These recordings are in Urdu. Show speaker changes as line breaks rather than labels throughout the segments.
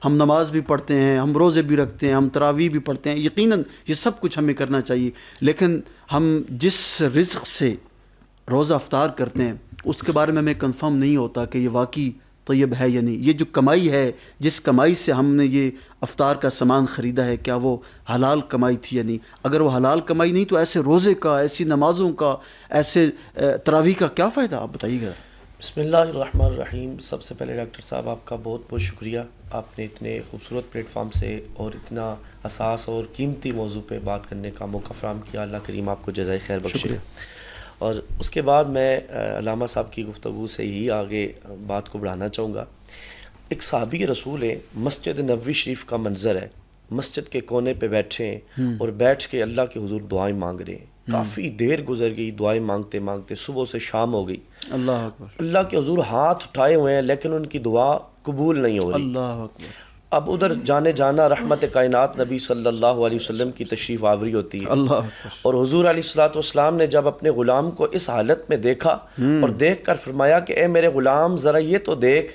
ہم نماز بھی پڑھتے ہیں، ہم روزے بھی رکھتے ہیں، ہم تراویح بھی پڑھتے ہیں، یقیناً یہ سب کچھ ہمیں کرنا چاہیے، لیکن ہم جس رزق سے روزہ افطار کرتے ہیں اس کے بارے میں ہمیں کنفرم نہیں ہوتا کہ یہ واقعی طیب ہے یا نہیں. یہ جو کمائی ہے، جس کمائی سے ہم نے یہ افطار کا سامان خریدا ہے، کیا وہ حلال کمائی تھی یا نہیں؟ اگر وہ حلال کمائی نہیں تو ایسے روزے کا، ایسی نمازوں کا، ایسے تراویح کا کیا فائدہ؟ آپ بتائیے گا.
بسم اللہ الرحمن الرحیم. سب سے پہلے ڈاکٹر صاحب آپ کا بہت بہت شکریہ. آپ نے اتنے خوبصورت پلیٹ فارم سے اور اتنا حساس اور قیمتی موضوع پہ بات کرنے کا موقع فراہم کیا. اللہ کریم آپ کو جزائے خیر بخشے. اور اس کے بعد میں علامہ صاحب کی گفتگو سے ہی آگے بات کو بڑھانا چاہوں گا. ایک صحابی رسول ہے، مسجد نبوی شریف کا منظر ہے، مسجد کے کونے پہ بیٹھے ہیں اور بیٹھ کے اللہ کے حضور دعائیں مانگ رہے ہیں. کافی دیر گزر گئی دعائیں مانگتے مانگتے، صبح سے شام ہو گئی.
اللہ اکبر.
اللہ کے حضور ہاتھ اٹھائے ہوئے ہیں لیکن ان کی دعا قبول نہیں ہو رہی.
اللہ اکبر.
اب ادھر جانے جانا رحمت کائنات نبی صلی اللہ علیہ وسلم کی تشریف آوری ہوتی ہے.
اللہ اکبر.
اور حضور علیہ الصلوۃ والسلام نے جب اپنے غلام کو اس حالت میں دیکھا اور دیکھ کر فرمایا کہ اے میرے غلام ذرا یہ تو دیکھ،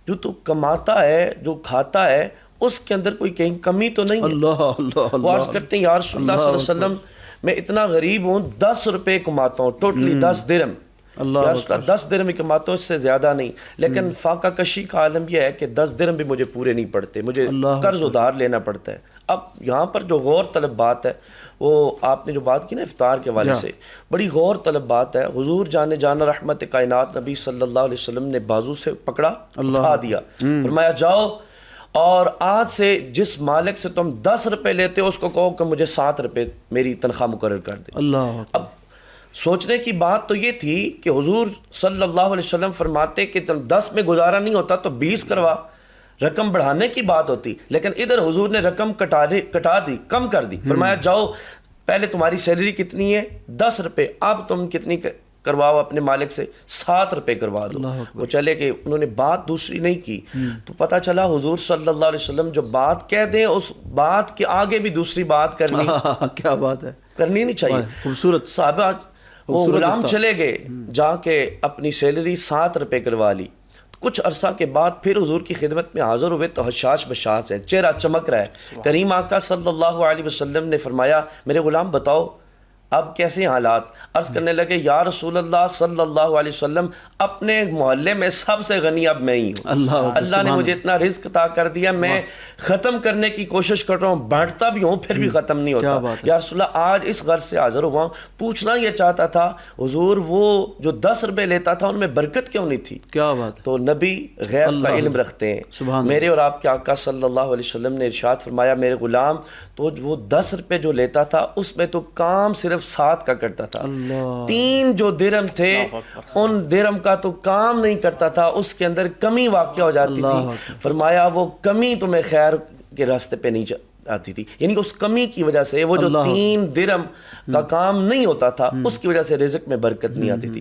جو تو کماتا ہے، جو کھاتا ہے، اس کے اندر کوئی کہیں کمی تو نہیں ہے.
اللہ اللہ
وہ عرض کرتے ہیں یا رسول اللہ صلی اللہ علیہ وسلم میں اتنا غریب ہوں، 10 روپے کماتا ہوں، ٹوٹلی 10 درہم. یا رسول اللہ 10 درہم ہی کماتا ہوں، اس سے زیادہ نہیں. لیکن فاقہ کشی کا عالم یہ ہے کہ 10 درہم بھی مجھے پورے نہیں پڑتے، مجھے قرض ادھار لینا پڑتا ہے. اب یہاں پر جو غور طلب بات ہے، وہ آپ نے جو بات کی نا افطار کے حوالے سے، بڑی غور طلب بات ہے. حضور جانے جانا رحمت کائنات نبی صلی اللہ علیہ وسلم نے بازو سے پکڑا، اٹھا دیا، فرمایا جاؤ اور آج سے جس مالک سے تم 10 روپے لیتے ہو اس کو کہو کہ مجھے 7 روپے میری تنخواہ مقرر کر دے.
اللہ.
اب سوچنے کی بات تو یہ تھی کہ حضور صلی اللہ علیہ وسلم فرماتے کہ 10 میں گزارا نہیں ہوتا تو 20 کروا، رقم بڑھانے کی بات ہوتی. لیکن ادھر حضور نے رقم کٹا دی، کم کر دی. فرمایا جاؤ پہلے تمہاری سیلری کتنی ہے؟ 10 روپے، اب تم کتنی کرواؤ اپنے مالک سے؟ 7 روپے کروا دو. وہ چلے کہ انہوں نے بات دوسری نہیں کی. تو پتہ چلا حضور صلی اللہ علیہ وسلم جو بات کہہ دیں اس بات کے آگے بھی دوسری بات کرنی
کیا بات ہے،
کرنی نہیں چاہیے.
خوبصورت.
صحابہ وہ غلام چلے گئے، جا کے اپنی سیلری 7 روپے کروا لی. کچھ عرصہ کے بعد پھر حضور کی خدمت میں حاضر ہوئے تو حشاش بشاش ہے، چہرہ چمک رہا ہے. کریم آقا صلی اللہ علیہ وسلم نے فرمایا میرے غلام بتاؤ اب کیسے حالات؟ عرض کرنے لگے یا رسول اللہ صلی اللہ علیہ وسلم اپنے محلے میں سب سے غنی اب میں ہی ہوں. اللہ نے مجھے اتنا رزق عطا کر دیا، میں ختم کرنے کی کوشش کر رہا ہوں، بانٹتا بھی ہوں پھر بھی ختم نہیں ہوتا. یا رسول اللہ آج اس غرض سے حاضر ہوا ہوں، پوچھنا یہ چاہتا تھا حضور وہ جو 10 روپے لیتا تھا ان میں برکت کیوں نہیں تھی؟
کیا بات.
تو نبی غیب کا علم رکھتے ہیں. میرے اور آپ کے آقا صلی اللہ علیہ وسلم نے ارشاد فرمایا میرے غلام تو وہ 10 روپے جو لیتا تھا اس میں تو کام صرف 7 کا کرتا تھا. 3 جو درہم تھے ان درہم کا تو کام نہیں کرتا تھا، اس کے اندر کمی واقع ہو جاتی تھی. فرمایا وہ کمی تمہیں خیر کے راستے پہ نہیں آتی تھی، یعنی اس کمی کی وجہ سے وہ جو 3 درہم کا کام نہیں ہوتا تھا اس کی وجہ سے رزق میں برکت نہیں آتی تھی.